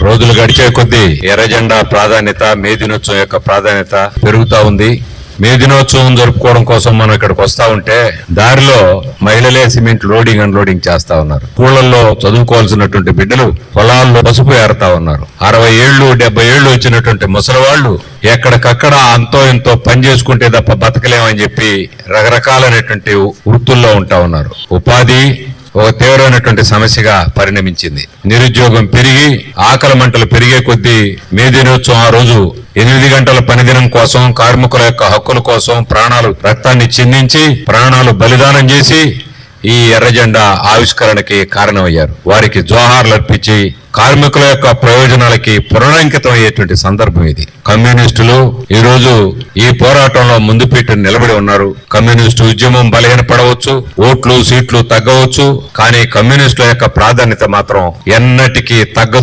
రోజులు గడిచే కొద్దీ ఎర్ర జెండా ప్రాధాన్యత, మే దినోత్సవం యొక్క ప్రాధాన్యత పెరుగుతా ఉంది. మే దినోత్సవం జరుపుకోవడం కోసం మనం ఇక్కడికి వస్తా ఉంటే దారిలో మహిళలే సిమెంట్ లోడింగ్ అన్లోడింగ్ చేస్తా ఉన్నారు. స్కూళ్లలో చదువుకోవాల్సినటువంటి బిడ్డలు పొలాల్లో పసుపు ఏరుతా ఉన్నారు. 60 ఏళ్లు 70 ఏళ్లు వచ్చినటువంటి ముసలివాళ్లు ఎక్కడికక్కడ అంతో ఎంతో పని చేసుకుంటే తప్ప బతకలేమని చెప్పి రకరకాలైనటువంటి వృత్తుల్లో ఉంటా ఉన్నారు. ఉపాధి ఒక తీవ్రమైనటువంటి సమస్యగా పరిణమించింది. నిరుద్యోగం పెరిగి ఆకలి మంటలు పెరిగే కొద్దీ మే దినోత్సవం ఆ రోజు 8 గంటల పనిదినం కోసం, కార్మికుల యొక్క హక్కుల కోసం రక్తాన్ని చిందించి ప్రాణాలు బలిదానం చేసి ఈ ఎర్ర జెండా ఆవిష్కరణకి కారణమయ్యారు. వారికి జోహార్లు అర్పించి కార్మికుల యొక్క ప్రయోజనాలకి పునరంకితం అయ్యేటువంటి సందర్భం ఇది. కమ్యూనిస్టులు ఈ రోజు ఈ పోరాటంలో ముందు పెట్టి నిలబడి ఉన్నారు. కమ్యూనిస్టు ఉద్యమం బలహీనపడవచ్చు, ఓట్లు సీట్లు తగ్గవచ్చు, కానీ కమ్యూనిస్టుల యొక్క ప్రాధాన్యత మాత్రం ఎన్నటికీ తగ్గదు.